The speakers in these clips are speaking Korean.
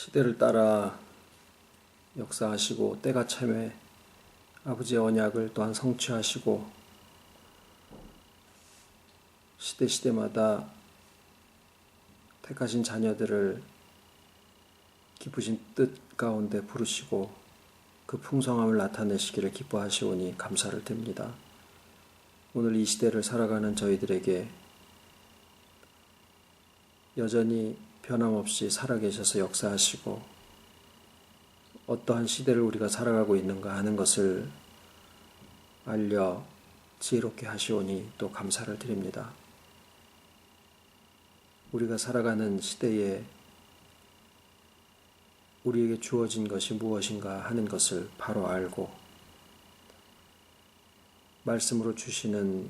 시대를 따라 역사하시고 때가 참에 아버지의 언약을 또한 성취하시고 시대마다 택하신 자녀들을 기쁘신 뜻 가운데 부르시고 그 풍성함을 나타내시기를 기뻐하시오니 감사를 드립니다. 오늘 이 시대를 살아가는 저희들에게 여전히 변함없이 살아계셔서 역사하시고 어떠한 시대를 우리가 살아가고 있는가 하는 것을 알려 지혜롭게 하시오니 또 감사를 드립니다. 우리가 살아가는 시대에 우리에게 주어진 것이 무엇인가 하는 것을 바로 알고 말씀으로 주시는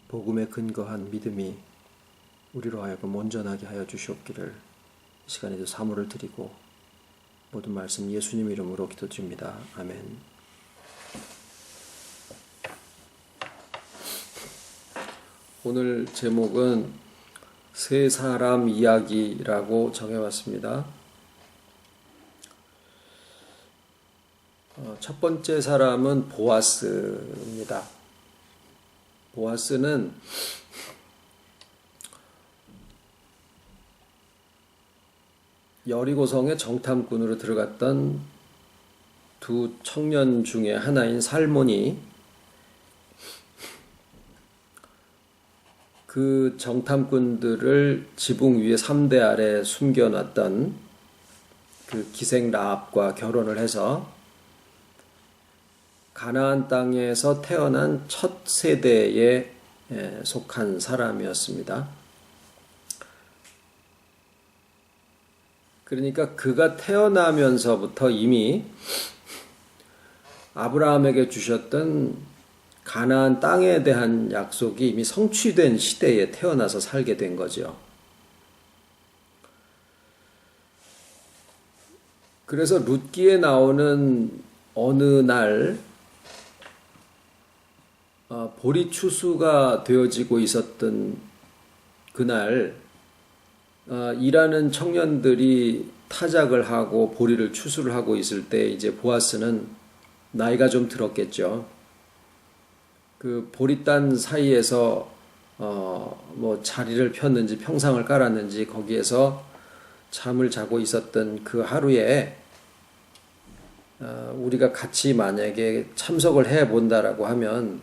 복음에 근거한 믿음이 우리로 하여금 온전하게 하여 주시옵기를 이 시간에도 사모를 드리고 모든 말씀 예수님 이름으로 기도드립니다. 아멘. 오늘 제목은 세 사람 이야기라고 정해왔습니다. 첫 번째 사람은 보아스입니다. 보아스는 여리고성의 정탐꾼으로 들어갔던 두 청년 중에 하나인 살몬이 그 정탐꾼들을 지붕 위에 3대 아래 숨겨놨던 그 기생 라합과 결혼을 해서 가나안 땅에서 태어난 첫 세대에 속한 사람이었습니다. 그러니까 그가 태어나면서부터 이미 아브라함에게 주셨던 가나안 땅에 대한 약속이 이미 성취된 시대에 태어나서 살게 된 거죠. 그래서 룻기에 나오는 어느 날 보리 추수가 되어지고 있었던 그날 일하는 청년들이 타작을 하고 보리를 추수를 하고 있을 때 이제 보아스는 나이가 좀 들었겠죠. 그 보리단 사이에서 뭐 자리를 폈는지 평상을 깔았는지 거기에서 잠을 자고 있었던 그 하루에 우리가 같이 만약에 참석을 해 본다라고 하면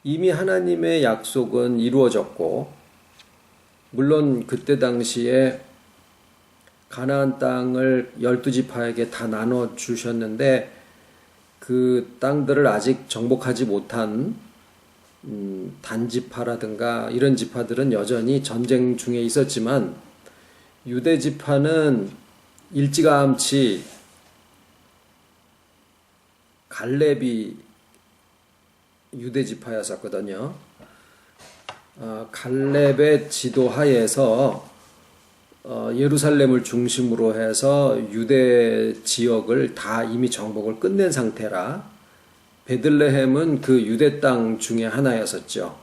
이미 하나님의 약속은 이루어졌고 물론 그때 당시에 가나안 땅을 12지파에게 다 나눠 주셨는데 그 땅들을 아직 정복하지 못한 단지파라든가 이런 지파들은 여전히 전쟁 중에 있었지만 유대지파는 일찌감치 갈렙이 유대지파였었거든요. 갈렙의 지도하에서 예루살렘을 중심으로 해서 유대 지역을 다 이미 정복을 끝낸 상태라 베들레헴은 그 유대 땅 중에 하나였었죠.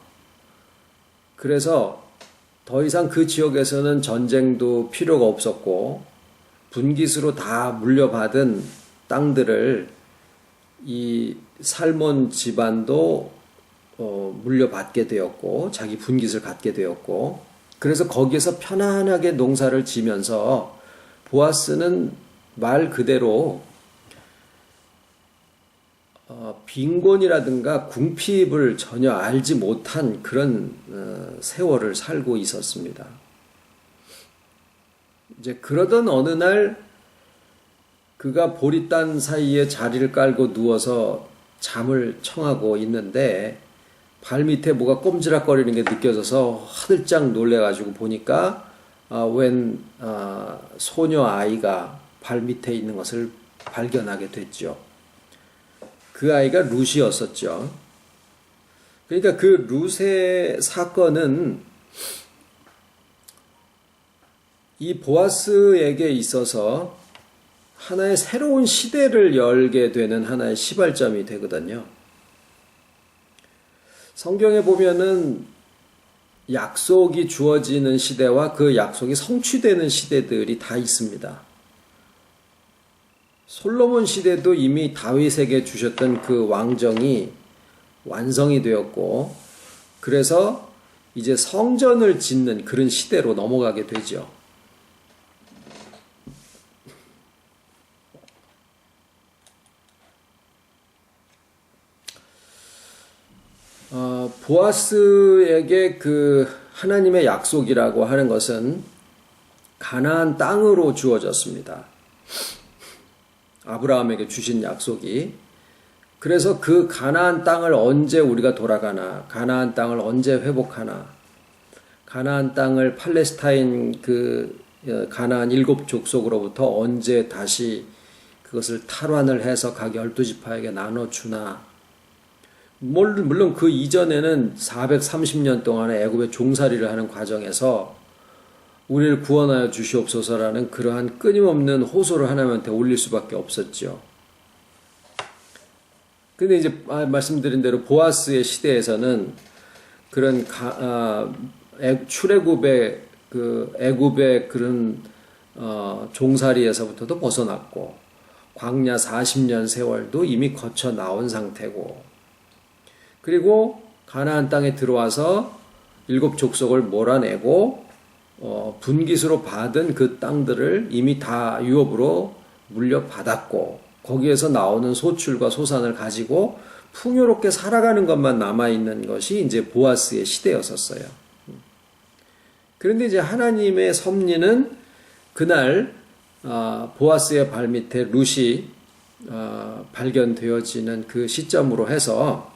그래서 더 이상 그 지역에서는 전쟁도 필요가 없었고 분깃으로 다 물려받은 땅들을 이 살몬 집안도 물려받게 되었고 자기 분깃을 갖게 되었고 그래서 거기에서 편안하게 농사를 지면서 보아스는 말 그대로 빈곤이라든가 궁핍을 전혀 알지 못한 그런 세월을 살고 있었습니다. 이제 그러던 어느 날 그가 보리단 사이에 자리를 깔고 누워서 잠을 청하고 있는데 발 밑에 뭐가 꼼지락거리는 게 느껴져서 화들짝 놀래가지고 보니까 웬 소녀 아이가 발 밑에 있는 것을 발견하게 됐죠. 그 아이가 룻이었었죠. 그러니까 그 룻의 사건은 이 보아스에게 있어서 하나의 새로운 시대를 열게 되는 하나의 시발점이 되거든요. 성경에 보면은 약속이 주어지는 시대와 그 약속이 성취되는 시대들이 다 있습니다. 솔로몬 시대도 이미 다윗에게 주셨던 그 왕정이 완성이 되었고, 그래서 이제 성전을 짓는 그런 시대로 넘어가게 되죠. 보아스에게 그 하나님의 약속이라고 하는 것은 가나안 땅으로 주어졌습니다. 아브라함에게 주신 약속이. 그래서 그 가나안 땅을 언제 우리가 돌아가나, 가나안 땅을 언제 회복하나, 가나안 땅을 팔레스타인 그 가나안 7족속으로부터 언제 다시 그것을 탈환을 해서 각 12지파에게 나눠주나. 물론 그 이전에는 430년 동안의 애굽의 종살이를 하는 과정에서 우리를 구원하여 주시옵소서라는 그러한 끊임없는 호소를 하나님한테 올릴 수밖에 없었죠. 근데 이제 말씀드린 대로 보아스의 시대에서는 그런 출애굽의 그 애굽의 그런 종살이에서부터도 벗어났고, 광야 40년 세월도 이미 거쳐 나온 상태고, 그리고 가나안 땅에 들어와서 7족속을 몰아내고 분깃으로 받은 그 땅들을 이미 다 유업으로 물려받았고, 거기에서 나오는 소출과 소산을 가지고 풍요롭게 살아가는 것만 남아있는 것이 이제 보아스의 시대였었어요. 그런데 이제 하나님의 섭리는 그날 보아스의 발밑에 룻이 발견되어지는 그 시점으로 해서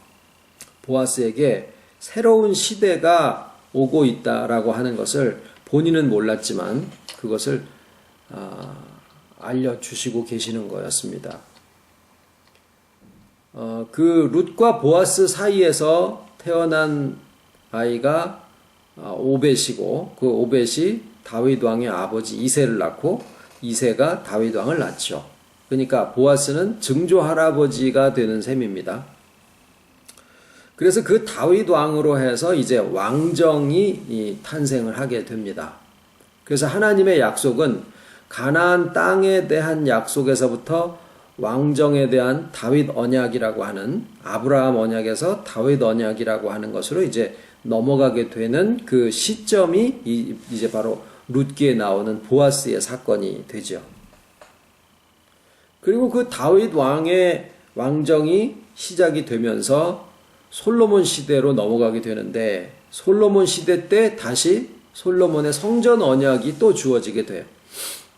보아스에게 새로운 시대가 오고 있다라고 하는 것을 본인은 몰랐지만 그것을 알려주시고 계시는 거였습니다. 그 룻과 보아스 사이에서 태어난 아이가 오벳이고, 그 오벳이 다윗 왕의 아버지 이새를 낳고 이새가 다윗 왕을 낳죠. 그러니까 보아스는 증조 할아버지가 되는 셈입니다. 그래서 그 다윗 왕으로 해서 이제 왕정이 탄생을 하게 됩니다. 그래서 하나님의 약속은 가나안 땅에 대한 약속에서부터 왕정에 대한 다윗 언약이라고 하는, 아브라함 언약에서 다윗 언약이라고 하는 것으로 이제 넘어가게 되는 그 시점이 이제 바로 룻기에 나오는 보아스의 사건이 되죠. 그리고 그 다윗 왕의 왕정이 시작이 되면서 솔로몬 시대로 넘어가게 되는데, 솔로몬 시대 때 다시 솔로몬의 성전 언약이 또 주어지게 돼요.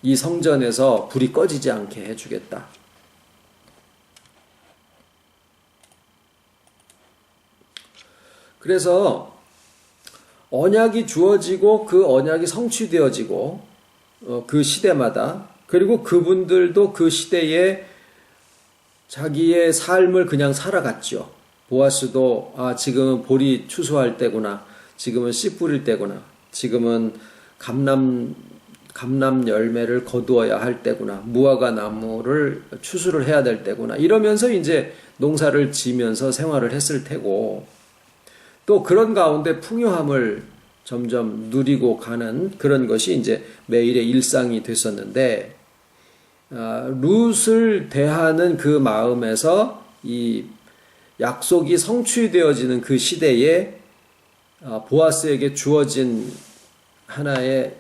이 성전에서 불이 꺼지지 않게 해주겠다. 그래서 언약이 주어지고 그 언약이 성취되어지고 그 시대마다, 그리고 그분들도 그 시대에 자기의 삶을 그냥 살아갔죠. 보아스도 지금은 보리 추수할 때구나, 지금은 씨 뿌릴 때구나, 지금은 감람 열매를 거두어야 할 때구나, 무화과 나무를 추수를 해야 될 때구나, 이러면서 이제 농사를 지면서 생활을 했을 테고, 또 그런 가운데 풍요함을 점점 누리고 가는 그런 것이 이제 매일의 일상이 됐었는데, 룻을 대하는 그 마음에서 이 약속이 성취되어지는 그 시대에 보아스에게 주어진 하나의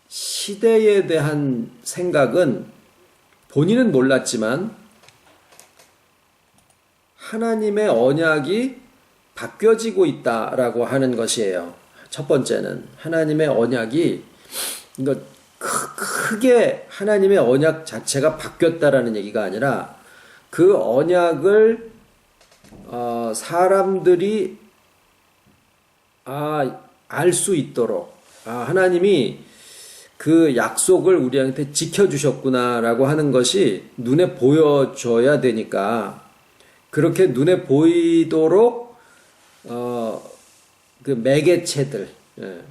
시대에 대한 생각은 본인은 몰랐지만 하나님의 언약이 바뀌어지고 있다라고 하는 것이에요. 첫 번째는 하나님의 언약이, 크게 하나님의 언약 자체가 바뀌었다라는 얘기가 아니라 그 언약을 사람들이 알 수 있도록, 하나님이 그 약속을 우리한테 지켜주셨구나라고 하는 것이 눈에 보여줘야 되니까, 그렇게 눈에 보이도록 그 매개체들,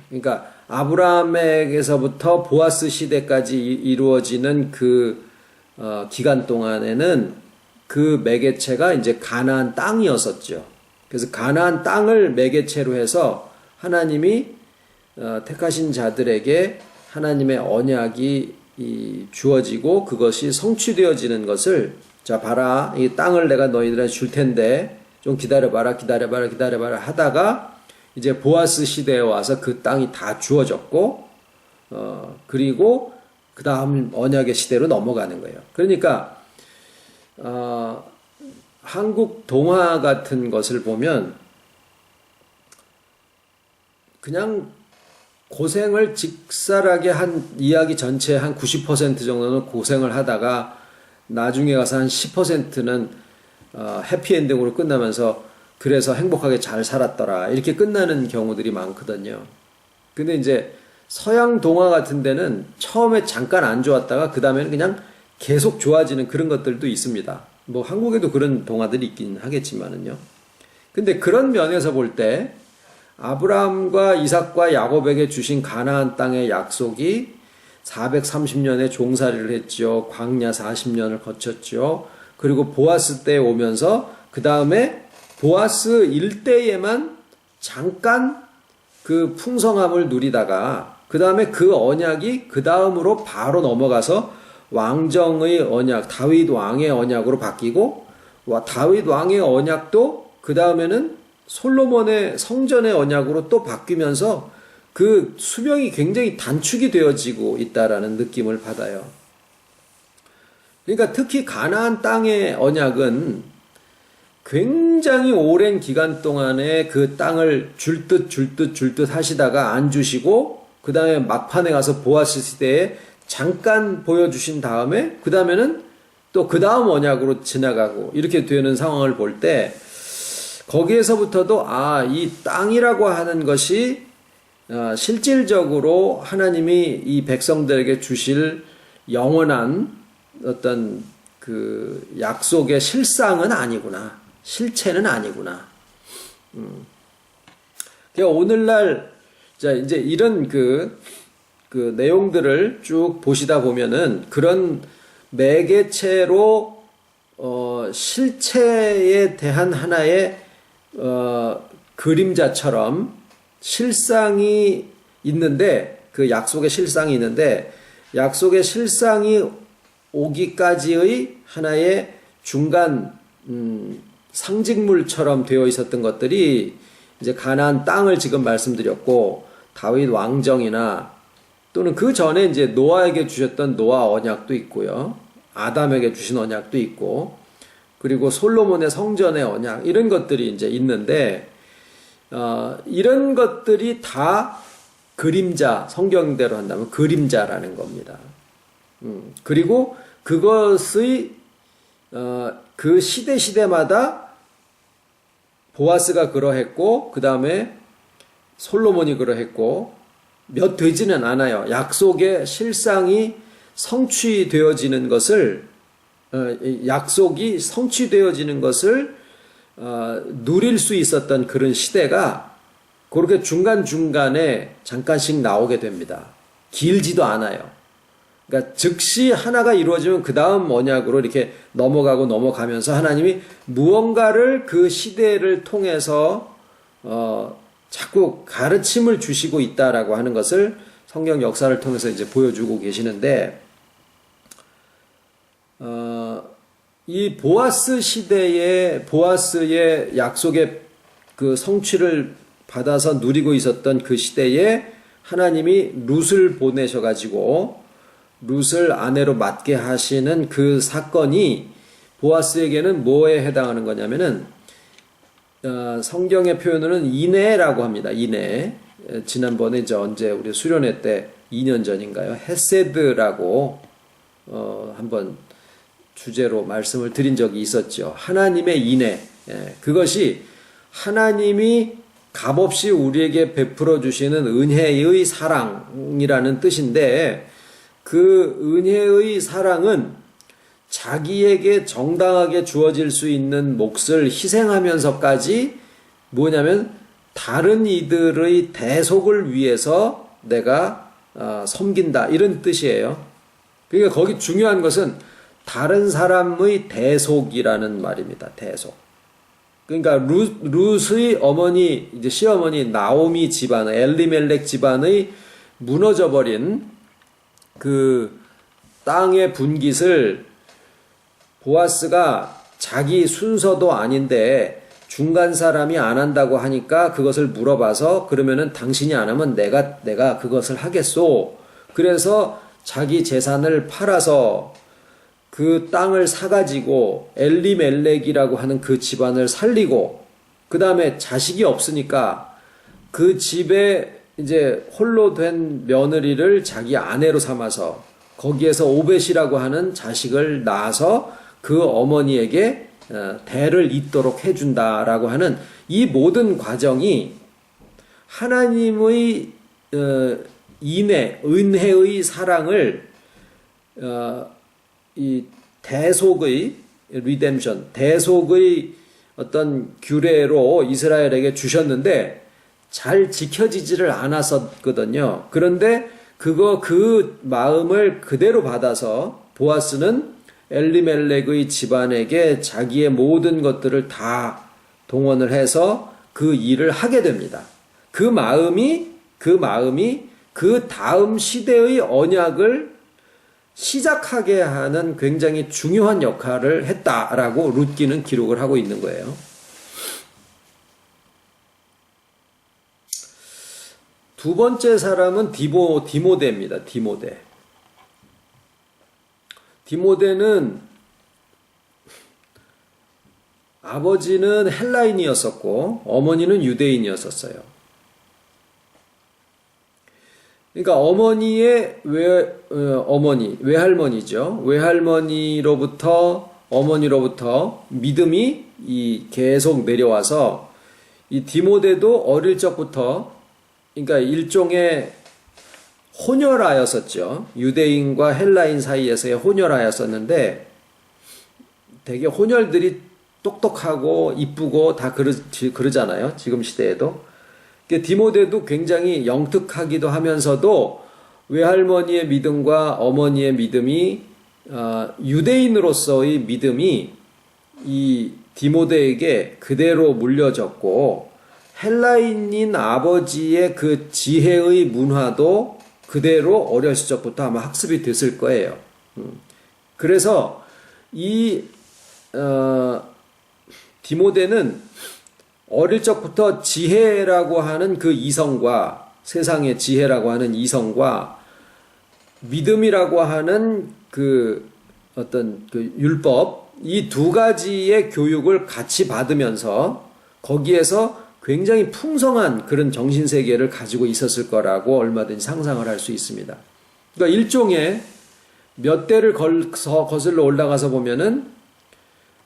그러니까 아브라함에게서부터 보아스 시대까지 이루어지는 그 기간 동안에는 그 매개체가 이제 가나안 땅이었었죠. 그래서 가나안 땅을 매개체로 해서 하나님이 택하신 자들에게 하나님의 언약이 주어지고 그것이 성취되어지는 것을, 자 봐라, 이 땅을 내가 너희들한테 줄 텐데 좀 기다려봐라 하다가 이제 보아스 시대에 와서 그 땅이 다 주어졌고, 그리고 그 다음 언약의 시대로 넘어가는 거예요. 그러니까 한국 동화 같은 것을 보면 그냥 고생을 직살하게 한 이야기 전체 한 90% 정도는 고생을 하다가 나중에 가서 한 10%는 해피엔딩으로 끝나면서 그래서 행복하게 잘 살았더라 이렇게 끝나는 경우들이 많거든요. 근데 이제 서양 동화 같은 데는 처음에 잠깐 안 좋았다가 그 다음에는 그냥 계속 좋아지는 그런 것들도 있습니다. 뭐 한국에도 그런 동화들이 있긴 하겠지만은요. 근데 그런 면에서 볼 때 아브라함과 이삭과 야곱에게 주신 가나안 땅의 약속이 430년의 종살이를 했죠. 광야 40년을 거쳤죠. 그리고 보아스 때에 오면서 그 다음에 보아스 일대에만 잠깐 그 풍성함을 누리다가 그 다음에 그 언약이 그 다음으로 바로 넘어가서 왕정의 언약, 다윗 왕의 언약으로 바뀌고, 다윗 왕의 언약도 그 다음에는 솔로몬의 성전의 언약으로 또 바뀌면서 그 수명이 굉장히 단축이 되어지고 있다라는 느낌을 받아요. 그러니까 특히 가나안 땅의 언약은 굉장히 오랜 기간 동안에 그 땅을 줄 듯 하시다가 안 주시고, 그 다음에 막판에 가서 보아스 시대에 잠깐 보여주신 다음에 그 다음에는 또 그 다음 언약으로 지나가고 이렇게 되는 상황을 볼 때 거기에서부터도 이 땅이라고 하는 것이 실질적으로 하나님이 이 백성들에게 주실 영원한 어떤 그 약속의 실상은 아니구나, 실체는 아니구나. 그러니까 오늘날 자 이제 이런 그 내용들을 쭉 보시다 보면은 그런 매개체로 실체에 대한 하나의 그림자처럼 실상이 있는데, 그 약속의 실상이 있는데, 약속의 실상이 오기까지의 하나의 중간 상징물처럼 되어 있었던 것들이 이제 가나안 땅을 지금 말씀드렸고, 다윗 왕정이나 또는 그 전에 이제 노아에게 주셨던 노아 언약도 있고요, 아담에게 주신 언약도 있고, 그리고 솔로몬의 성전의 언약, 이런 것들이 이제 있는데, 이런 것들이 다 그림자, 성경대로 한다면 그림자라는 겁니다. 그리고 그것의 그 시대마다 보아스가 그러했고, 그 다음에 솔로몬이 그러했고, 몇 되지는 않아요. 약속의 실상이 성취되어지는 것을, 약속이 성취되어지는 것을 누릴 수 있었던 그런 시대가 그렇게 중간중간에 잠깐씩 나오게 됩니다. 길지도 않아요. 그러니까 즉시 하나가 이루어지면 그 다음 언약으로 이렇게 넘어가면서 하나님이 무언가를 그 시대를 통해서 자꾸 가르침을 주시고 있다라고 하는 것을 성경 역사를 통해서 이제 보여주고 계시는데, 이 보아스 시대에 보아스의 약속의 그 성취를 받아서 누리고 있었던 그 시대에 하나님이 룻을 보내셔가지고 룻을 아내로 맡게 하시는 그 사건이 보아스에게는 뭐에 해당하는 거냐면은 성경의 표현으로는 인애라고 합니다. 인애. 지난번에 언제 우리 수련회 때 2년 전인가요? 헤세드라고 한번 주제로 말씀을 드린 적이 있었죠. 하나님의 인애. 그것이 하나님이 값없이 우리에게 베풀어 주시는 은혜의 사랑이라는 뜻인데, 그 은혜의 사랑은 자기에게 정당하게 주어질 수 있는 몫을 희생하면서까지 뭐냐면 다른 이들의 대속을 위해서 내가 섬긴다, 이런 뜻이에요. 그러니까 거기 중요한 것은 다른 사람의 대속이라는 말입니다. 대속. 그러니까 룻의 어머니, 이제 시어머니 나오미 집안, 엘리멜렉 집안의 무너져버린 그 땅의 분깃을 보아스가 자기 순서도 아닌데 중간 사람이 안 한다고 하니까 그것을 물어봐서 그러면은 당신이 안 하면 내가 그것을 하겠소. 그래서 자기 재산을 팔아서 그 땅을 사가지고 엘리멜렉이라고 하는 그 집안을 살리고 그 다음에 자식이 없으니까 그 집에 이제 홀로 된 며느리를 자기 아내로 삼아서 거기에서 오벳이라고 하는 자식을 낳아서 그 어머니에게 대를 잇도록 해준다라고 하는 이 모든 과정이 하나님의 은혜의 사랑을 이 대속의 리뎀션, 대속의 어떤 규례로 이스라엘에게 주셨는데 잘 지켜지지를 않았었거든요. 그런데 그 마음을 그대로 받아서 보아스는 엘리멜렉의 집안에게 자기의 모든 것들을 다 동원을 해서 그 일을 하게 됩니다. 그 마음이 그 다음 시대의 언약을 시작하게 하는 굉장히 중요한 역할을 했다라고 룻기는 기록을 하고 있는 거예요. 두 번째 사람은 디모데입니다. 디모데는 아버지는 헬라인이었었고 어머니는 유대인이었었어요. 그러니까 외할머니죠. 어머니로부터 믿음이 계속 내려와서 이 디모데도 어릴 적부터 그러니까 일종의 혼혈아였었죠. 유대인과 헬라인 사이에서의 혼혈아였었는데 되게 혼혈들이 똑똑하고 이쁘고 다 그러잖아요. 지금 시대에도. 디모데도 굉장히 영특하기도 하면서도 외할머니의 믿음과 어머니의 믿음이 유대인으로서의 믿음이 이 디모데에게 그대로 물려졌고 헬라인인 아버지의 그 지혜의 문화도 그대로 어렸을 적부터 아마 학습이 됐을 거예요. 그래서 디모데는 어릴 적부터 지혜라고 하는 그 이성과 세상의 지혜라고 하는 이성과 믿음이라고 하는 그 어떤 그 율법 이 두 가지의 교육을 같이 받으면서 거기에서 굉장히 풍성한 그런 정신세계를 가지고 있었을 거라고 얼마든지 상상을 할 수 있습니다. 그러니까 일종의 몇 대를 거슬러 올라가서 보면은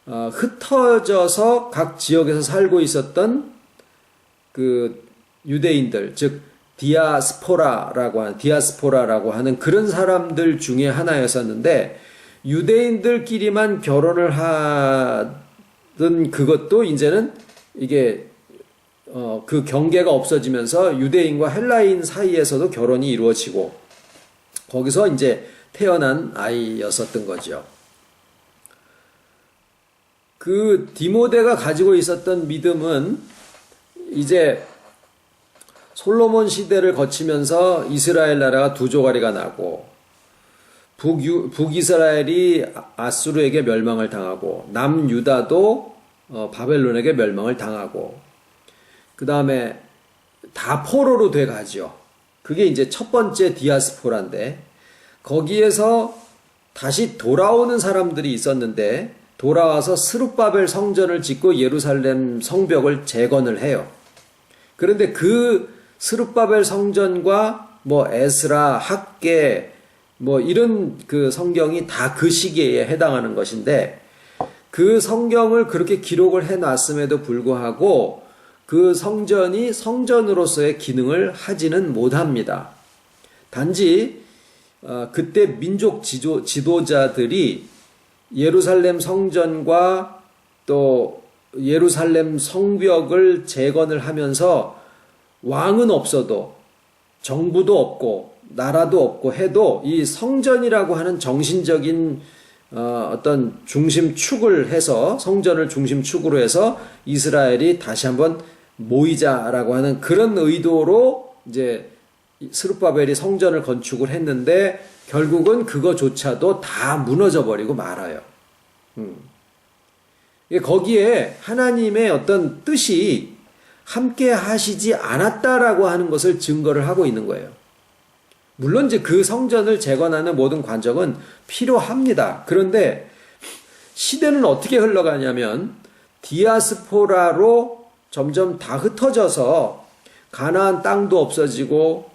흩어져서 각 지역에서 살고 있었던 그 유대인들, 즉 디아스포라라고 하는 그런 사람들 중에 하나였었는데 유대인들끼리만 결혼을 하던 그것도 이제는 이게 그 경계가 없어지면서 유대인과 헬라인 사이에서도 결혼이 이루어지고 거기서 이제 태어난 아이였었던 거죠. 그 디모데가 가지고 있었던 믿음은 이제 솔로몬 시대를 거치면서 이스라엘 나라가 두 조가리가 나고 북이스라엘이 아수르에게 멸망을 당하고 남유다도 바벨론에게 멸망을 당하고 그 다음에 다 포로로 돼가죠. 그게 이제 첫 번째 디아스포라인데 거기에서 다시 돌아오는 사람들이 있었는데 돌아와서 스룹바벨 성전을 짓고 예루살렘 성벽을 재건을 해요. 그런데 그 스룹바벨 성전과 뭐 에스라, 학개 뭐 이런 그 성경이 다 그 시기에 해당하는 것인데 그 성경을 그렇게 기록을 해놨음에도 불구하고 그 성전이 성전으로서의 기능을 하지는 못합니다. 단지 그때 민족 지도자들이 예루살렘 성전과 또 예루살렘 성벽을 재건을 하면서 왕은 없어도 정부도 없고 나라도 없고 해도 이 성전이라고 하는 정신적인 어떤 중심축을 해서 성전을 중심축으로 해서 이스라엘이 다시 한번 모이자라고 하는 그런 의도로 이제 스룹바벨이 성전을 건축을 했는데 결국은 그거조차도 다 무너져 버리고 말아요. 거기에 하나님의 어떤 뜻이 함께 하시지 않았다라고 하는 것을 증거를 하고 있는 거예요. 물론 이제 그 성전을 재건하는 모든 과정은 필요합니다. 그런데 시대는 어떻게 흘러가냐면 디아스포라로 점점 다 흩어져서 가나안 땅도 없어지고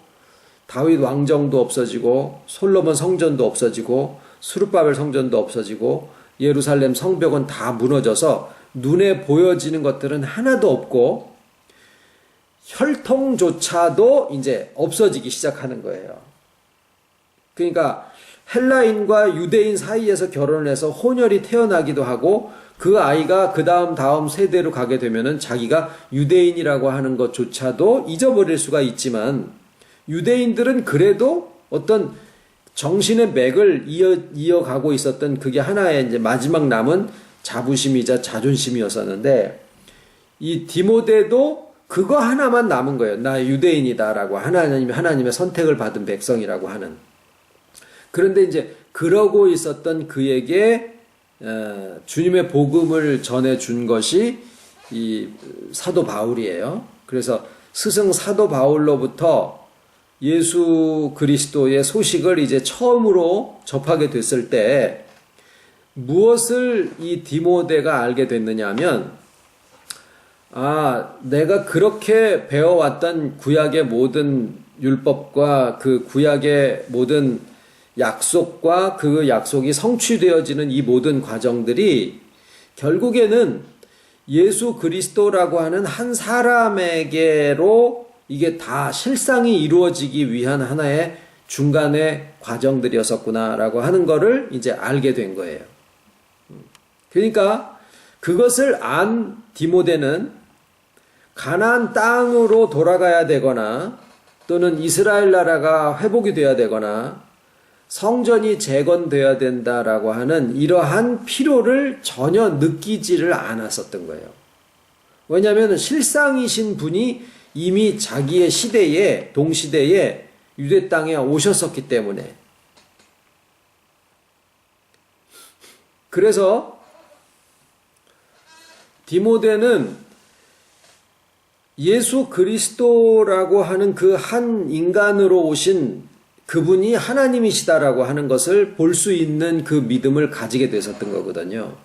다윗 왕정도 없어지고 솔로몬 성전도 없어지고 스룹바벨 성전도 없어지고 예루살렘 성벽은 다 무너져서 눈에 보여지는 것들은 하나도 없고 혈통조차도 이제 없어지기 시작하는 거예요. 그러니까 헬라인과 유대인 사이에서 결혼을 해서 혼혈이 태어나기도 하고 그 아이가 그 다음 세대로 가게 되면은 자기가 유대인이라고 하는 것조차도 잊어버릴 수가 있지만 유대인들은 그래도 어떤 정신의 맥을 이어가고 있었던 그게 하나의 이제 마지막 남은 자부심이자 자존심이었었는데 이 디모데도 그거 하나만 남은 거예요. 나 유대인이다라고 하나님의 선택을 받은 백성이라고 하는. 그런데 이제 그러고 있었던 그에게 주님의 복음을 전해준 것이 이 사도 바울이에요. 그래서 스승 사도 바울로부터 예수 그리스도의 소식을 이제 처음으로 접하게 됐을 때 무엇을 이 디모데가 알게 됐느냐 하면 내가 그렇게 배워왔던 구약의 모든 율법과 그 구약의 모든 약속과 그 약속이 성취되어지는 이 모든 과정들이 결국에는 예수 그리스도라고 하는 한 사람에게로 이게 다 실상이 이루어지기 위한 하나의 중간의 과정들이었었구나라고 하는 거를 이제 알게 된 거예요. 그러니까 그것을 안 디모데는 가나안 땅으로 돌아가야 되거나 또는 이스라엘 나라가 회복이 돼야 되거나 성전이 재건되어야 된다라고 하는 이러한 필요를 전혀 느끼지를 않았었던 거예요. 왜냐하면 실상이신 분이 이미 자기의 시대에 동시대에 유대 땅에 오셨었기 때문에. 그래서 디모데는 예수 그리스도라고 하는 그 한 인간으로 오신 그분이 하나님이시다라고 하는 것을 볼 수 있는 그 믿음을 가지게 되었던 거거든요.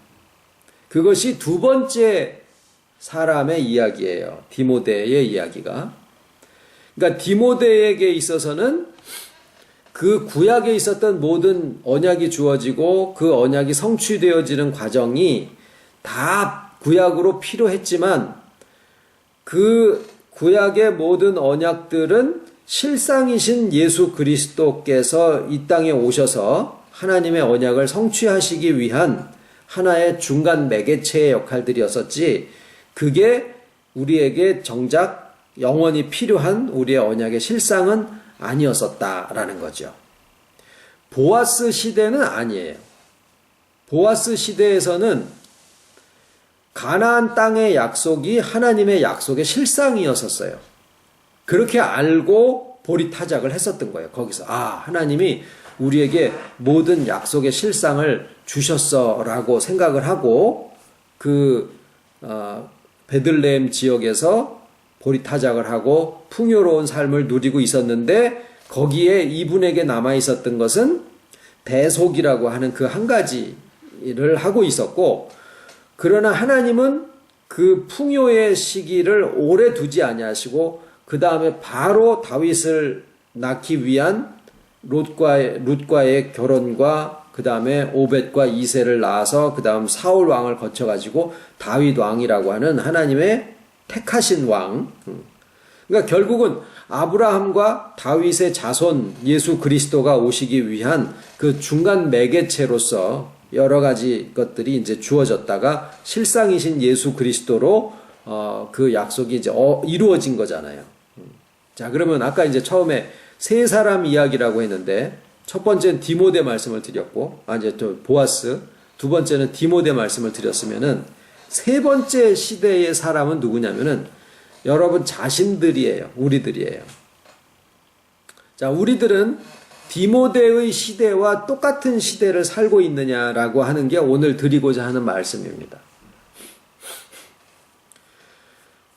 그것이 두 번째 사람의 이야기예요. 디모데의 이야기가. 그러니까 디모데에게 있어서는 그 구약에 있었던 모든 언약이 주어지고 그 언약이 성취되어지는 과정이 다 구약으로 필요했지만 그 구약의 모든 언약들은 실상이신 예수 그리스도께서 이 땅에 오셔서 하나님의 언약을 성취하시기 위한 하나의 중간 매개체의 역할들이었었지 그게 우리에게 정작 영원히 필요한 우리의 언약의 실상은 아니었었다라는 거죠. 보아스 시대는 아니에요. 보아스 시대에서는 가나안 땅의 약속이 하나님의 약속의 실상이었었어요. 그렇게 알고 보리타작을 했었던 거예요. 거기서 하나님이 우리에게 모든 약속의 실상을 주셨어라고 생각을 하고 베들레헴 지역에서 보리타작을 하고 풍요로운 삶을 누리고 있었는데 거기에 이분에게 남아 있었던 것은 대속이라고 하는 그 한 가지를 하고 있었고 그러나 하나님은 그 풍요의 시기를 오래 두지 아니하시고 그 다음에 바로 다윗을 낳기 위한 룻과의 결혼과 그 다음에 오벳과 이새를 낳아서 그 다음 사울 왕을 거쳐가지고 다윗 왕이라고 하는 하나님의 택하신 왕. 그러니까 결국은 아브라함과 다윗의 자손 예수 그리스도가 오시기 위한 그 중간 매개체로서 여러 가지 것들이 이제 주어졌다가 실상이신 예수 그리스도로 그 약속이 이제 이루어진 거잖아요. 자, 그러면 아까 이제 처음에 세 사람 이야기라고 했는데 첫 번째는 디모데 말씀을 드렸고, 이제 또 보아스, 두 번째는 디모데 말씀을 드렸으면은, 세 번째 시대의 사람은 누구냐면은, 여러분 자신들이에요. 우리들이에요. 자, 우리들은 디모데의 시대와 똑같은 시대를 살고 있느냐라고 하는 게 오늘 드리고자 하는 말씀입니다.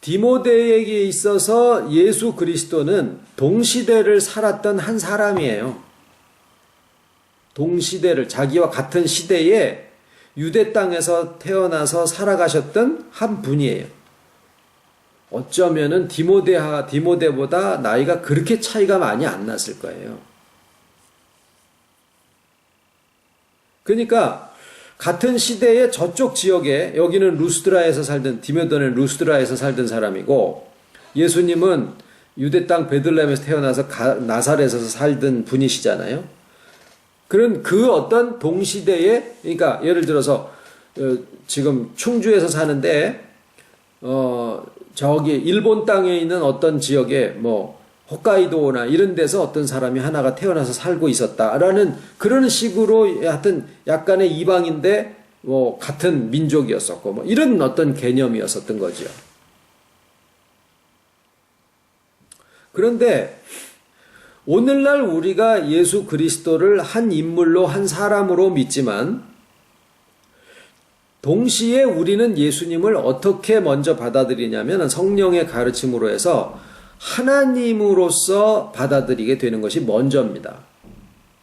디모데에게 있어서 예수 그리스도는 동시대를 살았던 한 사람이에요. 동시대를, 자기와 같은 시대에 유대 땅에서 태어나서 살아가셨던 한 분이에요. 어쩌면은 디모데보다 나이가 그렇게 차이가 많이 안 났을 거예요. 그러니까 같은 시대에 저쪽 지역에, 여기는 루스드라에서 살던, 디모데는 루스드라에서 살던 사람이고, 예수님은 유대 땅 베들레헴에서 태어나서 나사렛에서 살던 분이시잖아요. 그런 그 어떤 동시대에, 그러니까 예를 들어서 지금 충주에서 사는데 저기 일본 땅에 있는 어떤 지역에 뭐 홋카이도나 이런 데서 어떤 사람이 하나가 태어나서 살고 있었다라는 그런 식으로 하여튼 약간의 이방인데 뭐 같은 민족이었었고 뭐 이런 어떤 개념이었었던 거죠. 그런데 오늘날 우리가 예수 그리스도를 한 인물로, 한 사람으로 믿지만 동시에 우리는 예수님을 어떻게 먼저 받아들이냐면 성령의 가르침으로 해서 하나님으로서 받아들이게 되는 것이 먼저입니다.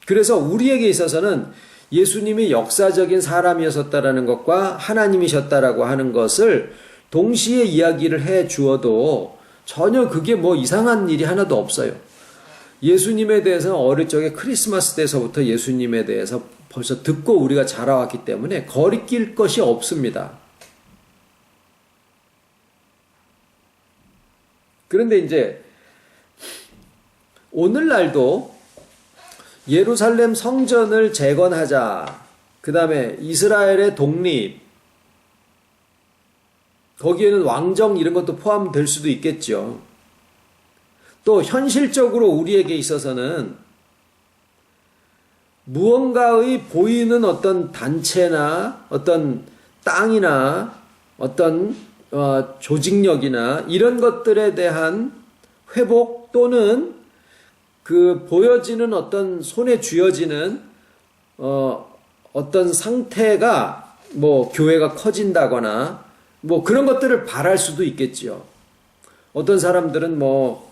그래서 우리에게 있어서는 예수님이 역사적인 사람이었다라는 것과 하나님이셨다라고 하는 것을 동시에 이야기를 해 주어도 전혀 그게 뭐 이상한 일이 하나도 없어요. 예수님에 대해서는 어릴 적에 크리스마스 때서부터 예수님에 대해서 벌써 듣고 우리가 자라왔기 때문에 거리낄 것이 없습니다. 그런데 이제 오늘날도 예루살렘 성전을 재건하자, 그 다음에 이스라엘의 독립, 거기에는 왕정 이런 것도 포함될 수도 있겠죠. 또 현실적으로 우리에게 있어서는 무언가의 보이는 어떤 단체나 어떤 땅이나 어떤 조직력이나 이런 것들에 대한 회복 또는 그 보여지는 어떤 손에 쥐어지는 어떤 상태가 뭐 교회가 커진다거나 뭐 그런 것들을 바랄 수도 있겠지요. 어떤 사람들은 뭐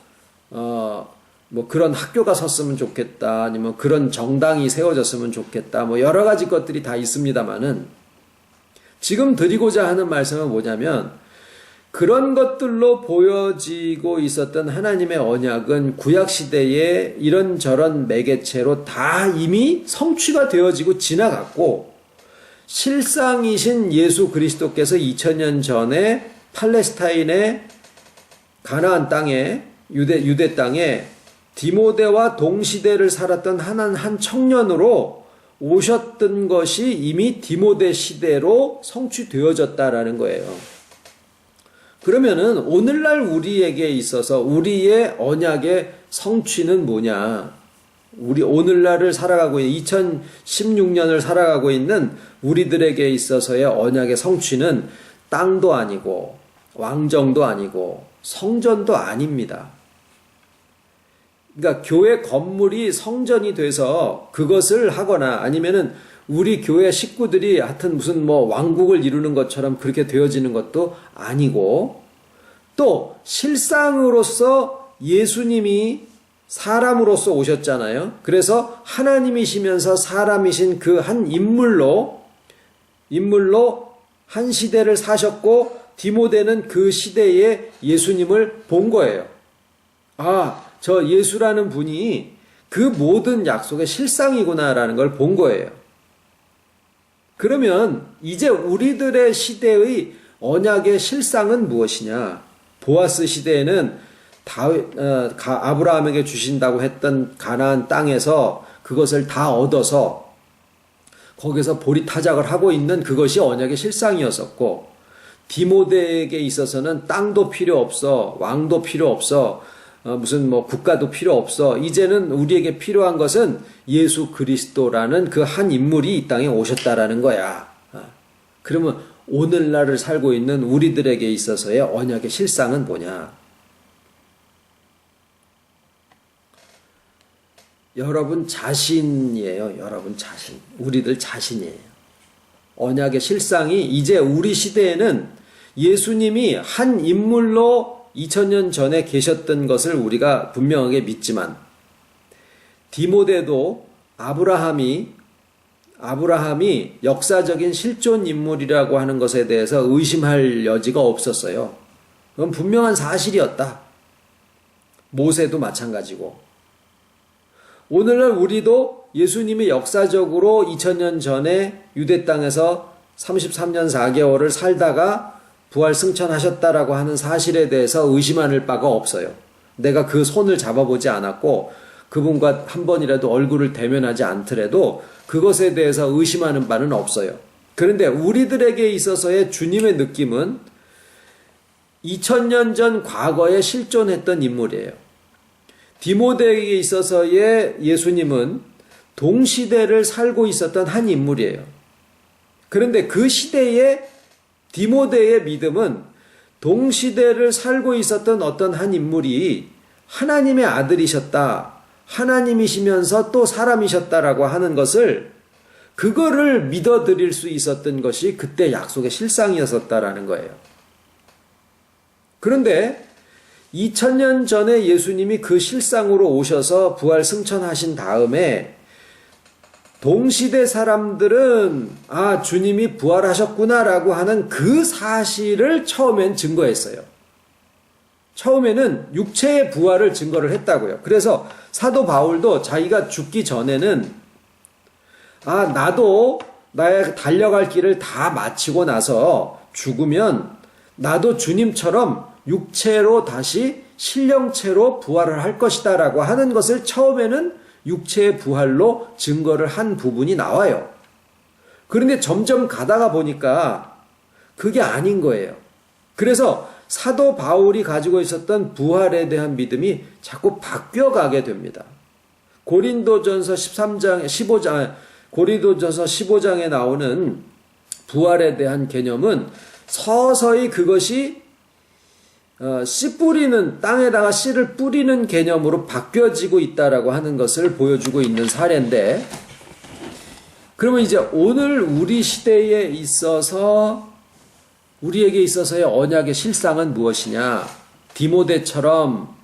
그런 학교가 섰으면 좋겠다, 아니면 그런 정당이 세워졌으면 좋겠다, 뭐 여러 가지 것들이 다 있습니다만은 지금 드리고자 하는 말씀은 뭐냐면 그런 것들로 보여지고 있었던 하나님의 언약은 구약시대에 이런저런 매개체로 다 이미 성취가 되어지고 지나갔고 실상이신 예수 그리스도께서 2000년 전에 팔레스타인의 가나안 땅에 유대 땅에 디모데와 동시대를 살았던 한 청년으로 오셨던 것이 이미 디모데 시대로 성취되어졌다라는 거예요. 그러면은 오늘날 우리에게 있어서 우리의 언약의 성취는 뭐냐? 우리 오늘날을 살아가고 있는 2016년을 살아가고 있는 우리들에게 있어서의 언약의 성취는 땅도 아니고 왕정도 아니고 성전도 아닙니다. 그러니까 교회 건물이 성전이 돼서 그것을 하거나 아니면은 우리 교회 식구들이 하여튼 무슨 뭐 왕국을 이루는 것처럼 그렇게 되어지는 것도 아니고 또 실상으로서 예수님이 사람으로서 오셨잖아요. 그래서 하나님이시면서 사람이신 그 한 인물로 한 시대를 사셨고 디모데는 그 시대에 예수님을 본 거예요. 저 예수라는 분이 그 모든 약속의 실상이구나라는 걸 본 거예요. 그러면 이제 우리들의 시대의 언약의 실상은 무엇이냐? 보아스 시대에는 아브라함에게 주신다고 했던 가나안 땅에서 그것을 다 얻어서 거기서 보리타작을 하고 있는 그것이 언약의 실상이었었고 디모데에게 있어서는 땅도 필요 없어, 왕도 필요 없어, 무슨 뭐 국가도 필요 없어. 이제는 우리에게 필요한 것은 예수 그리스도라는 그 한 인물이 이 땅에 오셨다라는 거야. 그러면 오늘날을 살고 있는 우리들에게 있어서의 언약의 실상은 뭐냐? 여러분 자신이에요. 여러분 자신. 우리들 자신이에요. 언약의 실상이 이제 우리 시대에는 예수님이 한 인물로 2000년 전에 계셨던 것을 우리가 분명하게 믿지만 디모데도 아브라함이 역사적인 실존 인물이라고 하는 것에 대해서 의심할 여지가 없었어요. 그건 분명한 사실이었다. 모세도 마찬가지고. 오늘날 우리도 예수님이 역사적으로 2000년 전에 유대 땅에서 33년 4개월을 살다가 부활 승천하셨다라고 하는 사실에 대해서 의심할 바가 없어요. 내가 그 손을 잡아보지 않았고 그분과 한 번이라도 얼굴을 대면하지 않더라도 그것에 대해서 의심하는 바는 없어요. 그런데 우리들에게 있어서의 주님의 느낌은 2000년 전 과거에 실존했던 인물이에요. 디모데에게 있어서의 예수님은 동시대를 살고 있었던 한 인물이에요. 그런데 그 시대에 디모데의 믿음은 동시대를 살고 있었던 어떤 한 인물이 하나님의 아들이셨다. 하나님이시면서 또 사람이셨다라고 하는 것을 그거를 믿어드릴 수 있었던 것이 그때 약속의 실상이었었다라는 거예요. 그런데 2000년 전에 예수님이 그 실상으로 오셔서 부활 승천하신 다음에 동시대 사람들은 주님이 부활하셨구나라고 하는 그 사실을 처음엔 증거했어요. 처음에는 육체의 부활을 증거를 했다고요. 그래서 사도 바울도 자기가 죽기 전에는 나도 나의 달려갈 길을 다 마치고 나서 죽으면 나도 주님처럼 육체로 다시 신령체로 부활을 할 것이다 라고 하는 것을 처음에는 육체의 부활로 증거를 한 부분이 나와요. 그런데 점점 가다가 보니까 그게 아닌 거예요. 그래서 사도 바울이 가지고 있었던 부활에 대한 믿음이 자꾸 바뀌어가게 됩니다. 고린도전서 15장에 나오는 부활에 대한 개념은 서서히 그것이 씨 뿌리는, 땅에다가 씨를 뿌리는 개념으로 바뀌어지고 있다라고 하는 것을 보여주고 있는 사례인데, 그러면 이제 오늘 우리 시대에 있어서 우리에게 있어서의 언약의 실상은 무엇이냐? 디모데처럼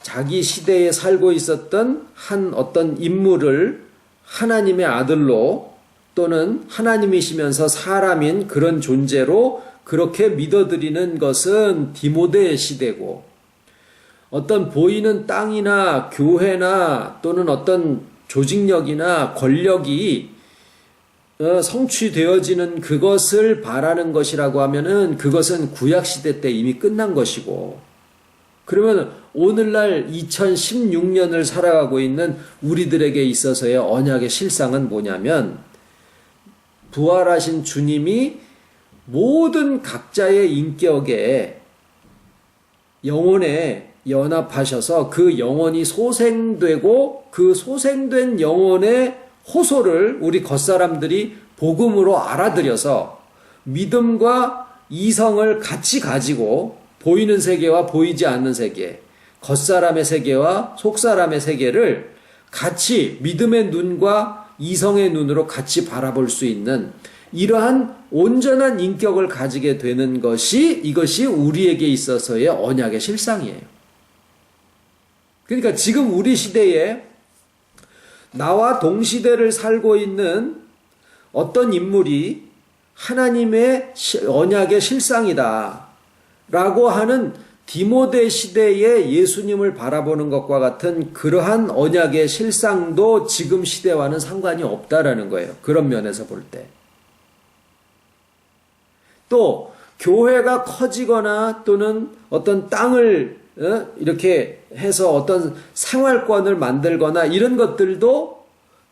자기 시대에 살고 있었던 한 어떤 인물을 하나님의 아들로 또는 하나님이시면서 사람인 그런 존재로 그렇게 믿어드리는 것은 디모데의 시대고, 어떤 보이는 땅이나 교회나 또는 어떤 조직력이나 권력이 성취되어지는 그것을 바라는 것이라고 하면은 그것은 구약시대 때 이미 끝난 것이고, 그러면 오늘날 2016년을 살아가고 있는 우리들에게 있어서의 언약의 실상은 뭐냐면, 부활하신 주님이 모든 각자의 인격에 영혼에 연합하셔서 그 영혼이 소생되고 그 소생된 영혼의 호소를 우리 겉사람들이 복음으로 알아들여서 믿음과 이성을 같이 가지고 보이는 세계와 보이지 않는 세계, 겉사람의 세계와 속사람의 세계를 같이 믿음의 눈과 이성의 눈으로 같이 바라볼 수 있는 이러한 온전한 인격을 가지게 되는 이것이 우리에게 있어서의 언약의 실상이에요. 그러니까 지금 우리 시대에 나와 동시대를 살고 있는 어떤 인물이 하나님의 언약의 실상이다 라고 하는 디모데 시대의 예수님을 바라보는 것과 같은 그러한 언약의 실상도 지금 시대와는 상관이 없다라는 거예요. 그런 면에서 볼 때. 또 교회가 커지거나 또는 어떤 땅을 이렇게 해서 어떤 생활권을 만들거나 이런 것들도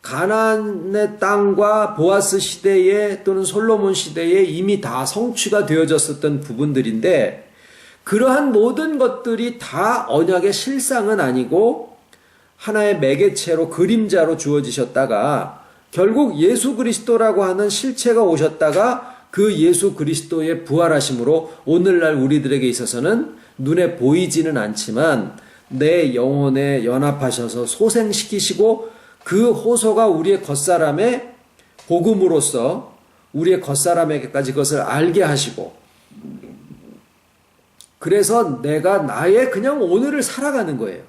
가나안의 땅과 보아스 시대에 또는 솔로몬 시대에 이미 다 성취가 되어졌었던 부분들인데, 그러한 모든 것들이 다 언약의 실상은 아니고 하나의 매개체로 그림자로 주어지셨다가 결국 예수 그리스도라고 하는 실체가 오셨다가 그 예수 그리스도의 부활하심으로 오늘날 우리들에게 있어서는 눈에 보이지는 않지만 내 영혼에 연합하셔서 소생시키시고 그 호소가 우리의 겉사람의 복음으로써 우리의 겉사람에게까지 그것을 알게 하시고 그래서 내가 나의 그냥 오늘을 살아가는 거예요.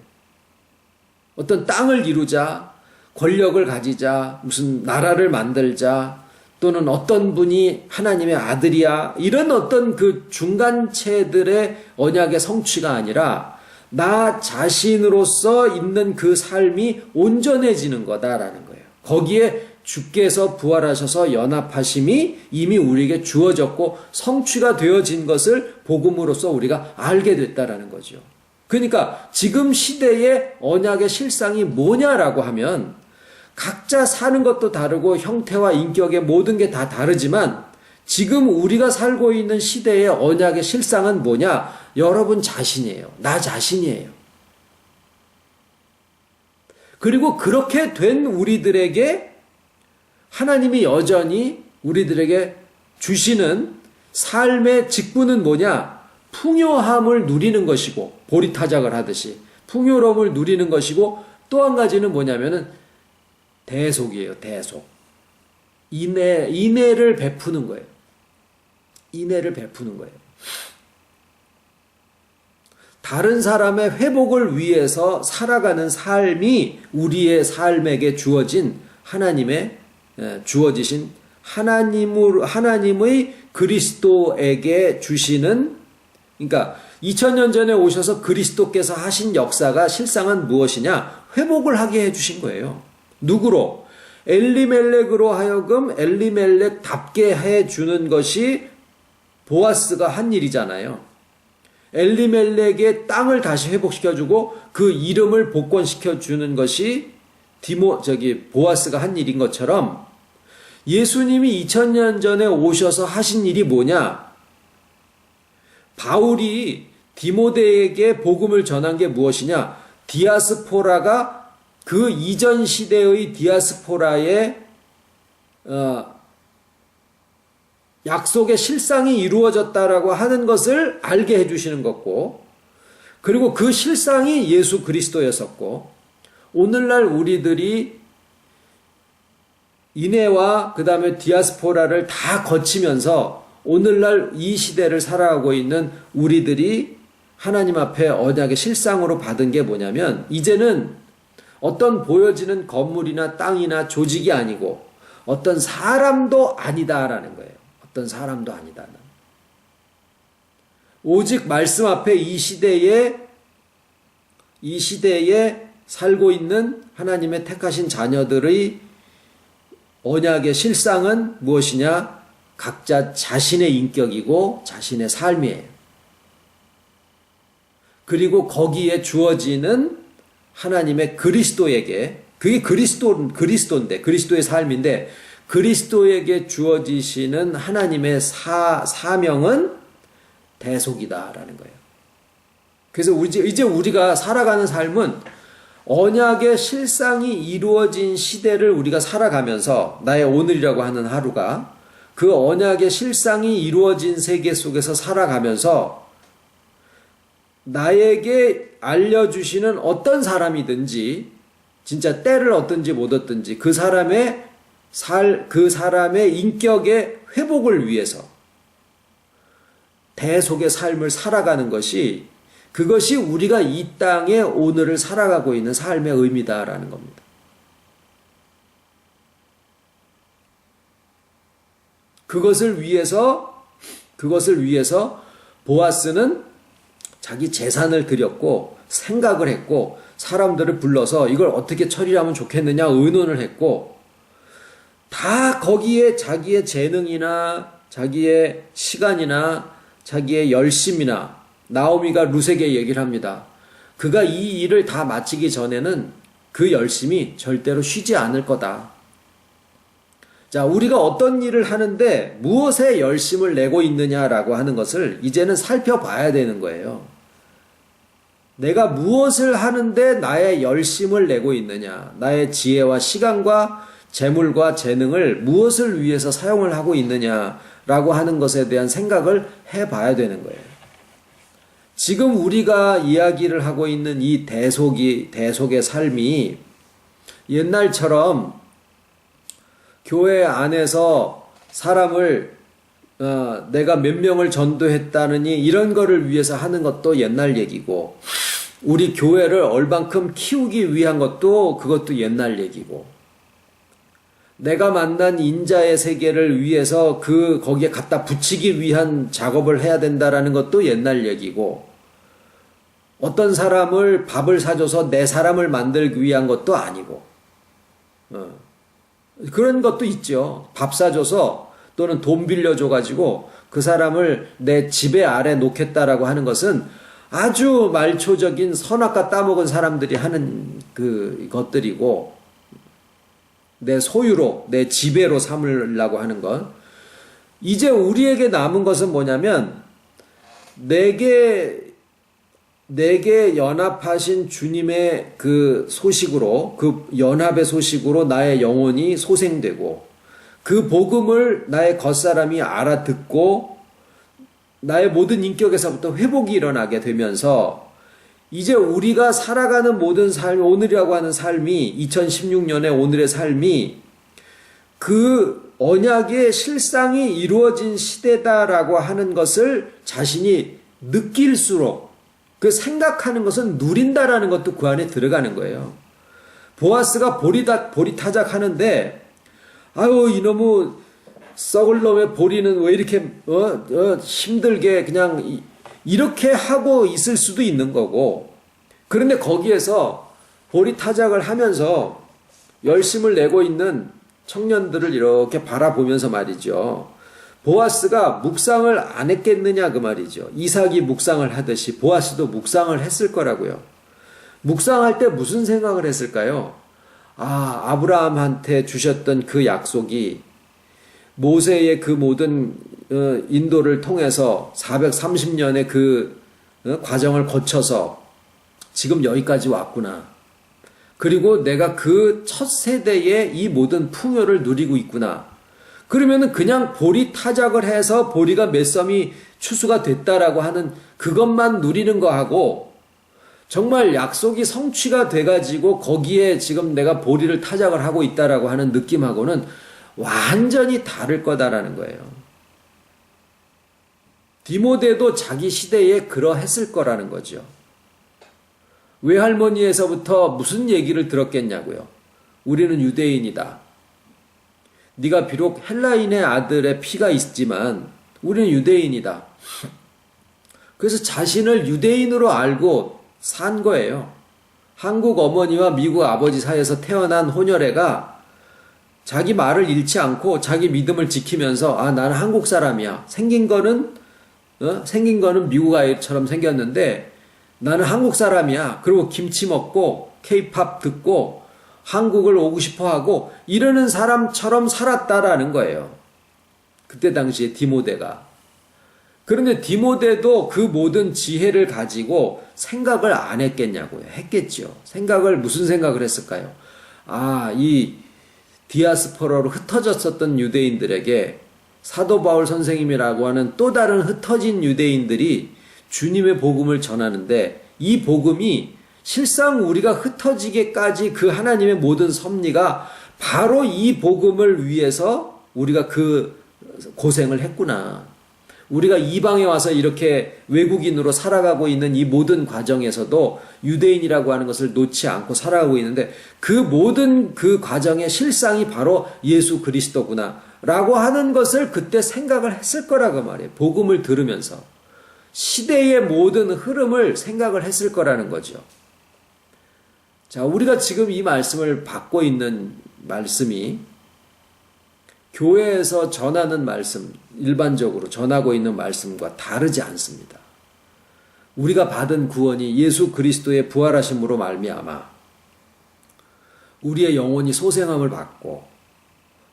어떤 땅을 이루자, 권력을 가지자, 무슨 나라를 만들자, 또는 어떤 분이 하나님의 아들이야, 이런 어떤 그 중간체들의 언약의 성취가 아니라 나 자신으로서 있는 그 삶이 온전해지는 거다라는 거예요. 거기에 주께서 부활하셔서 연합하심이 이미 우리에게 주어졌고 성취가 되어진 것을 복음으로써 우리가 알게 됐다라는 거죠. 그러니까 지금 시대의 언약의 실상이 뭐냐라고 하면 각자 사는 것도 다르고 형태와 인격의 모든 게 다 다르지만 지금 우리가 살고 있는 시대의 언약의 실상은 뭐냐? 여러분 자신이에요. 나 자신이에요. 그리고 그렇게 된 우리들에게 하나님이 여전히 우리들에게 주시는 삶의 직분은 뭐냐? 풍요함을 누리는 것이고 보리타작을 하듯이 풍요로움을 누리는 것이고 또 한 가지는 뭐냐면은 대속이에요. 대속. 인애를 베푸는 거예요. 인애를 베푸는 거예요. 다른 사람의 회복을 위해서 살아가는 삶이 우리의 삶에게 주어진 하나님의 주어지신 하나님의 그리스도에게 주시는, 그러니까 2000년 전에 오셔서 그리스도께서 하신 역사가 실상은 무엇이냐? 회복을 하게 해주신 거예요. 누구로? 엘리멜렉으로 하여금 엘리멜렉답게 해주는 것이 보아스가 한 일이잖아요. 엘리멜렉의 땅을 다시 회복시켜주고 그 이름을 복권시켜주는 것이 보아스가 한 일인 것처럼 예수님이 2000년 전에 오셔서 하신 일이 뭐냐? 바울이 디모데에게 복음을 전한 게 무엇이냐? 디아스포라가 그 이전 시대의 디아스포라의 약속의 실상이 이루어졌다라고 하는 것을 알게 해주시는 것고, 그리고 그 실상이 예수 그리스도였었고, 오늘날 우리들이 인애와 그 다음에 디아스포라를 다 거치면서 오늘날 이 시대를 살아가고 있는 우리들이 하나님 앞에 언약의 실상으로 받은 게 뭐냐면, 이제는 어떤 보여지는 건물이나 땅이나 조직이 아니고 어떤 사람도 아니다라는 거예요. 어떤 사람도 아니다. 오직 말씀 앞에 이 시대에 살고 있는 하나님의 택하신 자녀들의 언약의 실상은 무엇이냐? 각자 자신의 인격이고 자신의 삶이에요. 그리고 거기에 주어지는 하나님의 그리스도에게, 그게 그리스도인데, 그리스도의 삶인데, 그리스도에게 주어지시는 하나님의 사명은 대속이다라는 거예요. 그래서 이제 우리가 살아가는 삶은 언약의 실상이 이루어진 시대를 우리가 살아가면서 나의 오늘이라고 하는 하루가 그 언약의 실상이 이루어진 세계 속에서 살아가면서 나에게 알려주시는 어떤 사람이든지 진짜 때를 얻든지 못 얻든지 그 사람의 인격의 회복을 위해서 대속의 삶을 살아가는 것이, 그것이 우리가 이 땅에 오늘을 살아가고 있는 삶의 의미다라는 겁니다. 그것을 위해서 보아스는 자기 재산을 드렸고 생각을 했고 사람들을 불러서 이걸 어떻게 처리하면 좋겠느냐 의논을 했고, 다 거기에 자기의 재능이나 자기의 시간이나 자기의 열심이나, 나오미가 룻에게 얘기를 합니다. 그가 이 일을 다 마치기 전에는 그 열심이 절대로 쉬지 않을 거다. 자, 우리가 어떤 일을 하는데 무엇에 열심을 내고 있느냐라고 하는 것을 이제는 살펴봐야 되는 거예요. 내가 무엇을 하는데 나의 열심을 내고 있느냐, 나의 지혜와 시간과 재물과 재능을 무엇을 위해서 사용을 하고 있느냐라고 하는 것에 대한 생각을 해봐야 되는 거예요. 지금 우리가 이야기를 하고 있는 이 대속의 삶이 옛날처럼 교회 안에서 사람을 내가 몇 명을 전도했다느니 이런 거를 위해서 하는 것도 옛날 얘기고, 우리 교회를 얼만큼 키우기 위한 그것도 옛날 얘기고, 내가 만난 인자의 세계를 위해서 거기에 갖다 붙이기 위한 작업을 해야 된다라는 것도 옛날 얘기고, 어떤 사람을 밥을 사줘서 내 사람을 만들기 위한 것도 아니고, 그런 것도 있죠. 밥 사줘서 또는 돈 빌려줘가지고 그 사람을 내 지배 아래 놓겠다라고 하는 것은 아주 말초적인 선악과 따먹은 사람들이 하는 것들이고, 내 소유로, 내 지배로 삼으려고 하는 것. 이제 우리에게 남은 것은 뭐냐면, 내게 연합하신 주님의 그 소식으로, 그 연합의 소식으로 나의 영혼이 소생되고, 그 복음을 나의 겉사람이 알아듣고, 나의 모든 인격에서부터 회복이 일어나게 되면서, 이제 우리가 살아가는 모든 삶, 오늘이라고 하는 삶이, 2016년의 오늘의 삶이 그 언약의 실상이 이루어진 시대다라고 하는 것을 자신이 느낄수록, 그 생각하는 것은 누린다라는 것도 그 안에 들어가는 거예요. 보아스가 보리타작 하는데, 아유, 이놈의 썩을 놈의 보리는 왜 이렇게 힘들게 그냥 이렇게 하고 있을 수도 있는 거고, 그런데 거기에서 보리타작을 하면서 열심을 내고 있는 청년들을 이렇게 바라보면서 말이죠. 보아스가 묵상을 안 했겠느냐 그 말이죠. 이삭이 묵상을 하듯이 보아스도 묵상을 했을 거라고요. 묵상할 때 무슨 생각을 했을까요? 아브라함한테 주셨던 그 약속이 모세의 그 모든 인도를 통해서 430년의 그 과정을 거쳐서 지금 여기까지 왔구나. 그리고 내가 그 첫 세대의 이 모든 풍요를 누리고 있구나. 그러면은 그냥 보리타작을 해서 보리가 몇 섬이 추수가 됐다라고 하는 그것만 누리는 거하고, 정말 약속이 성취가 돼가지고 거기에 지금 내가 보리를 타작을 하고 있다라고 하는 느낌하고는 완전히 다를 거다라는 거예요. 디모데도 자기 시대에 그러했을 거라는 거죠. 외할머니에서부터 무슨 얘기를 들었겠냐고요. 우리는 유대인이다. 네가 비록 헬라인의 아들의 피가 있지만 우리는 유대인이다. 그래서 자신을 유대인으로 알고 산 거예요. 한국 어머니와 미국 아버지 사이에서 태어난 혼혈애가 자기 말을 잃지 않고 자기 믿음을 지키면서 나는 한국 사람이야. 생긴 거는 미국 아이처럼 생겼는데 나는 한국 사람이야. 그리고 김치 먹고 케이팝 듣고 한국을 오고 싶어 하고 이러는 사람처럼 살았다라는 거예요. 그때 당시에 디모데가. 그런데 디모데도 그 모든 지혜를 가지고 생각을 안 했겠냐고요. 했겠죠. 무슨 생각을 했을까요? 이 디아스포라로 흩어졌었던 유대인들에게 사도 바울 선생님이라고 하는 또 다른 흩어진 유대인들이 주님의 복음을 전하는데, 이 복음이 실상 우리가 흩어지게까지 그 하나님의 모든 섭리가 바로 이 복음을 위해서 우리가 그 고생을 했구나. 우리가 이방에 와서 이렇게 외국인으로 살아가고 있는 이 모든 과정에서도 유대인이라고 하는 것을 놓지 않고 살아가고 있는데, 그 모든 그 과정의 실상이 바로 예수 그리스도구나 라고 하는 것을 그때 생각을 했을 거라고 말이에요. 복음을 들으면서 시대의 모든 흐름을 생각을 했을 거라는 거죠. 자, 우리가 지금 이 말씀을 받고 있는 말씀이 교회에서 전하는 말씀, 일반적으로 전하고 있는 말씀과 다르지 않습니다. 우리가 받은 구원이 예수 그리스도의 부활하심으로 말미암아 우리의 영혼이 소생함을 받고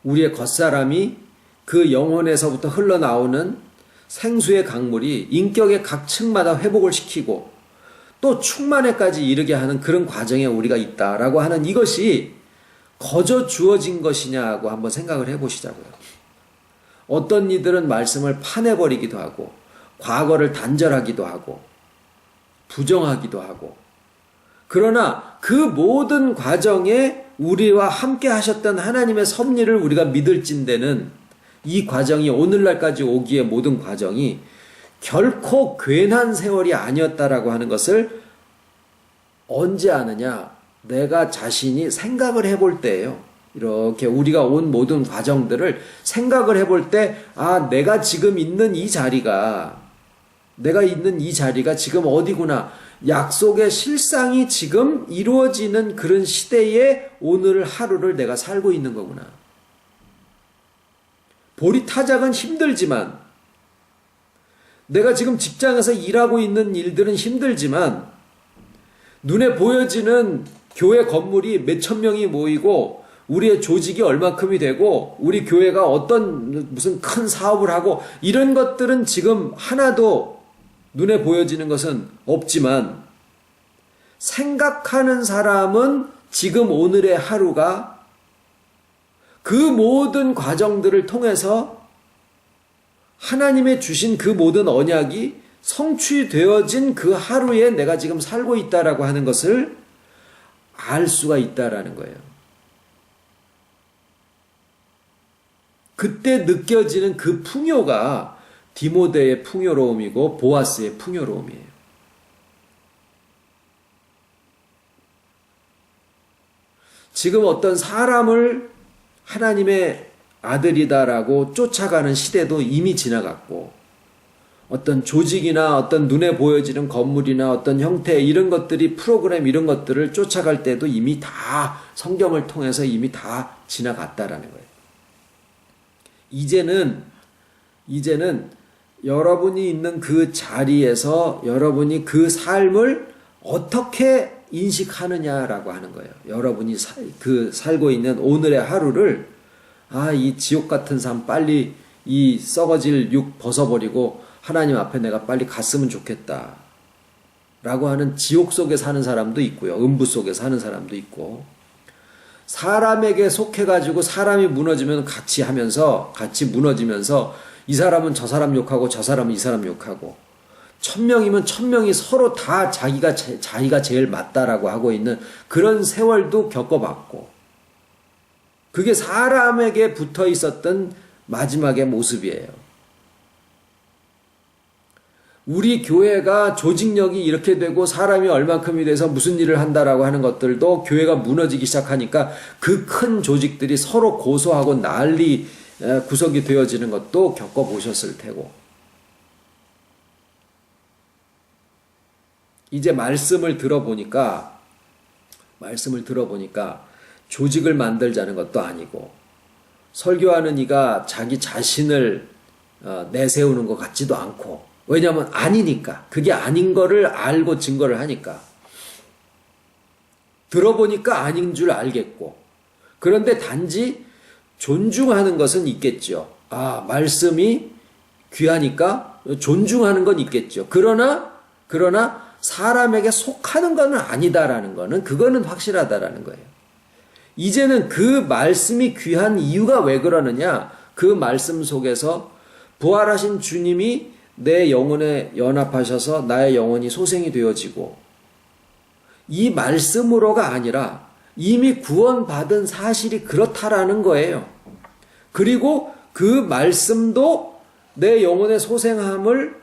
우리의 겉사람이 그 영혼에서부터 흘러나오는 생수의 강물이 인격의 각 층마다 회복을 시키고 또 충만에까지 이르게 하는 그런 과정에 우리가 있다라고 하는 이것이 거저 주어진 것이냐고 한번 생각을 해보시자고요. 어떤 이들은 말씀을 파내버리기도 하고 과거를 단절하기도 하고 부정하기도 하고, 그러나 그 모든 과정에 우리와 함께 하셨던 하나님의 섭리를 우리가 믿을진대는 이 과정이 오늘날까지 오기에 모든 과정이 결코 괜한 세월이 아니었다라고 하는 것을 언제 아느냐? 내가 자신이 생각을 해볼 때예요. 이렇게 우리가 온 모든 과정들을 생각을 해볼 때, 아, 내가 있는 이 자리가 지금 어디구나. 약속의 실상이 지금 이루어지는 그런 시대에 오늘 하루를 내가 살고 있는 거구나. 보리타작은 힘들지만, 내가 지금 직장에서 일하고 있는 일들은 힘들지만, 눈에 보여지는 교회 건물이 몇천 명이 모이고, 우리의 조직이 얼마큼이 되고, 우리 교회가 무슨 큰 사업을 하고, 이런 것들은 지금 하나도 눈에 보여지는 것은 없지만, 생각하는 사람은 지금 오늘의 하루가 그 모든 과정들을 통해서 하나님의 주신 그 모든 언약이 성취되어진 그 하루에 내가 지금 살고 있다라고 하는 것을 알 수가 있다라는 거예요. 그때 느껴지는 그 풍요가 디모데의 풍요로움이고 보아스의 풍요로움이에요. 지금 어떤 사람을 하나님의 아들이다라고 쫓아가는 시대도 이미 지나갔고, 어떤 조직이나 어떤 눈에 보여지는 건물이나 어떤 형태, 이런 것들이 프로그램 이런 것들을 쫓아갈 때도 이미 다 성경을 통해서 이미 다 지나갔다라는 거예요. 이제는 여러분이 있는 그 자리에서 여러분이 그 어떻게 인식하느냐라고 하는 거예요. 여러분이 살고 있는 오늘의 하루를, 이 지옥 같은 삶 빨리 이 썩어질 육 벗어버리고 하나님 앞에 내가 빨리 갔으면 좋겠다 라고 하는 지옥 속에 사는 사람도 있고요. 음부 속에 사는 사람도 있고, 사람에게 속해가지고 사람이 무너지면 같이 무너지면서 이 사람은 저 사람 욕하고 저 사람은 이 사람 욕하고, 1000명이면 1000명이 서로 다 자기가 제일 맞다라고 하고 있는 그런 세월도 겪어봤고, 그게 사람에게 붙어 있었던 마지막의 모습이에요. 우리 교회가 조직력이 이렇게 되고 사람이 얼만큼이 돼서 무슨 일을 한다라고 하는 것들도 교회가 무너지기 시작하니까 그 큰 조직들이 서로 고소하고 난리 구석이 되어지는 것도 겪어보셨을 테고, 이제 말씀을 들어보니까 조직을 만들자는 것도 아니고, 설교하는 이가 자기 자신을 내세우는 것 같지도 않고, 왜냐하면 아니니까, 그게 아닌 거를 알고 증거를 하니까, 들어보니까 아닌 줄 알겠고, 그런데 단지 존중하는 것은 있겠죠. 말씀이 귀하니까 존중하는 건 있겠죠. 그러나 사람에게 속하는 건 아니다라는 거는, 그거는 확실하다라는 거예요. 이제는 그 말씀이 귀한 이유가 왜 그러느냐? 그 말씀 속에서 부활하신 주님이 내 영혼에 연합하셔서 나의 영혼이 소생이 되어지고, 이 말씀으로가 아니라 이미 구원받은 사실이 그렇다라는 거예요. 그리고 그 말씀도 내 영혼의 소생함을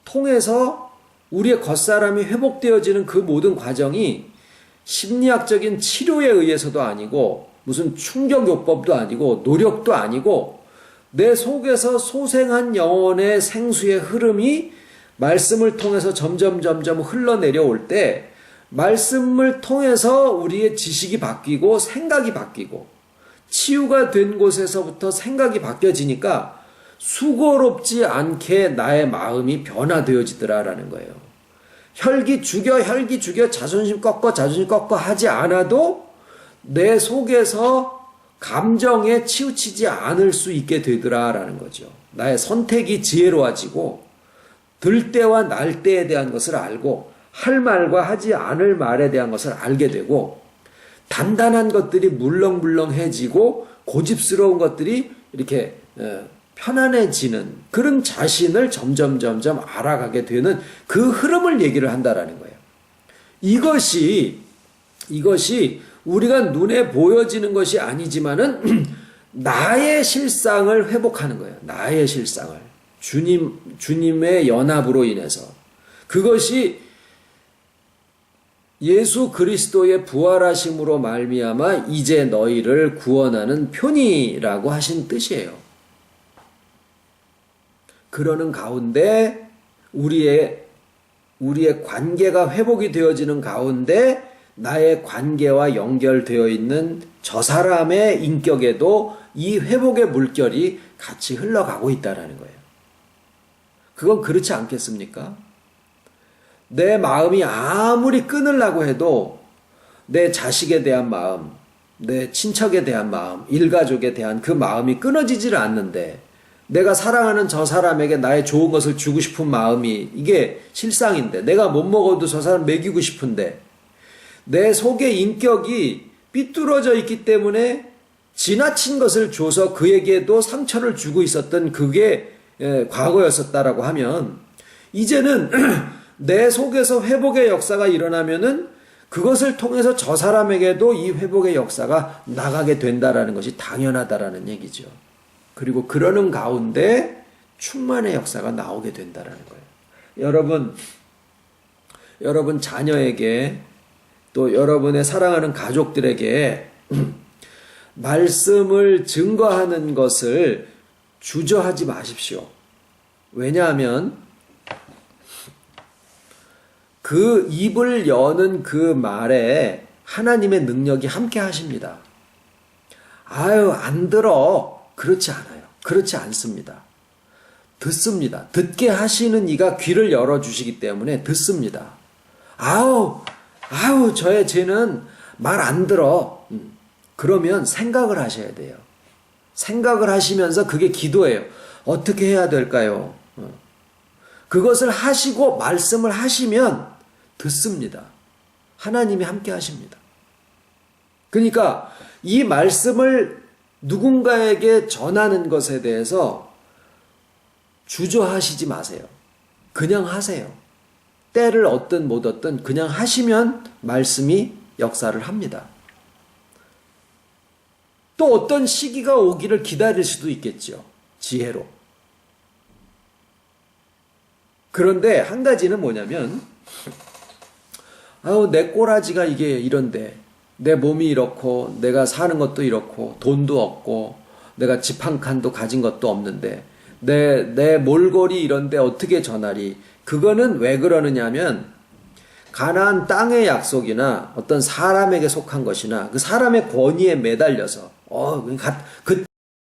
통해서 우리의 겉사람이 회복되어지는 그 모든 과정이 심리학적인 치료에 의해서도 아니고, 무슨 충격요법도 아니고, 노력도 아니고, 내 속에서 소생한 영혼의 생수의 흐름이 말씀을 통해서 점점 흘러내려올 때, 말씀을 통해서 우리의 지식이 바뀌고 생각이 바뀌고, 치유가 된 곳에서부터 생각이 바뀌어지니까 수고롭지 않게 나의 마음이 변화되어지더라라는 거예요. 혈기 죽여 자존심 꺾어 하지 않아도 내 속에서 감정에 치우치지 않을 수 있게 되더라라는 거죠. 나의 선택이 지혜로워지고 들 때와 날 때에 대한 것을 알고 할 말과 하지 않을 말에 대한 것을 알게 되고 단단한 것들이 물렁물렁해지고 고집스러운 것들이 이렇게 편안해지는 그런 자신을 점점 알아가게 되는 그 흐름을 얘기를 한다라는 거예요. 이것이 우리가 눈에 보여지는 것이 아니지만은 나의 실상을 회복하는 거예요. 나의 실상을. 주님의 연합으로 인해서. 그것이 예수 그리스도의 부활하심으로 말미암아 이제 너희를 구원하는 편이라고 하신 뜻이에요. 그러는 가운데 우리의 관계가 회복이 되어지는 가운데 나의 관계와 연결되어 있는 저 사람의 인격에도 이 회복의 물결이 같이 흘러가고 있다는 거예요. 그건 그렇지 않겠습니까? 내 마음이 아무리 끊으려고 해도 내 자식에 대한 마음, 내 친척에 대한 마음, 일가족에 대한 그 마음이 끊어지질 않는데 내가 사랑하는 저 사람에게 나의 좋은 것을 주고 싶은 마음이 이게 실상인데 내가 못 먹어도 저 사람 먹이고 싶은데 내 속의 인격이 삐뚤어져 있기 때문에 지나친 것을 줘서 그에게도 상처를 주고 있었던 그게 과거였었다라고 하면 이제는 내 속에서 회복의 역사가 일어나면은 그것을 통해서 저 사람에게도 이 회복의 역사가 나가게 된다라는 것이 당연하다라는 얘기죠. 그리고 그러는 가운데 충만의 역사가 나오게 된다라는 거예요. 여러분 자녀에게 또 여러분의 사랑하는 가족들에게 말씀을 증거하는 것을 주저하지 마십시오. 왜냐하면 그 입을 여는 그 말에 하나님의 능력이 함께 하십니다. 아유, 안 들어. 그렇지 않아요. 그렇지 않습니다. 듣습니다. 듣게 하시는 이가 귀를 열어주시기 때문에 듣습니다. 아우, 쟤는 말 안 들어. 그러면 생각을 하셔야 돼요. 생각을 하시면서 그게 기도예요. 어떻게 해야 될까요? 그것을 하시고 말씀을 하시면 듣습니다. 하나님이 함께 하십니다. 그러니까 이 말씀을 누군가에게 전하는 것에 대해서 주저하시지 마세요. 그냥 하세요. 때를 얻든 못 얻든 그냥 하시면 말씀이 역사를 합니다. 또 어떤 시기가 오기를 기다릴 수도 있겠죠. 지혜로. 그런데 한 가지는 뭐냐면 내 꼬라지가 이게 이런데 내 몸이 이렇고 내가 사는 것도 이렇고 돈도 없고 내가 집 한 칸도 가진 것도 없는데 내 몰골이 이런데 어떻게 전하리. 그거는 왜 그러느냐면 가나안 땅의 약속이나 어떤 사람에게 속한 것이나 그 사람의 권위에 매달려서 그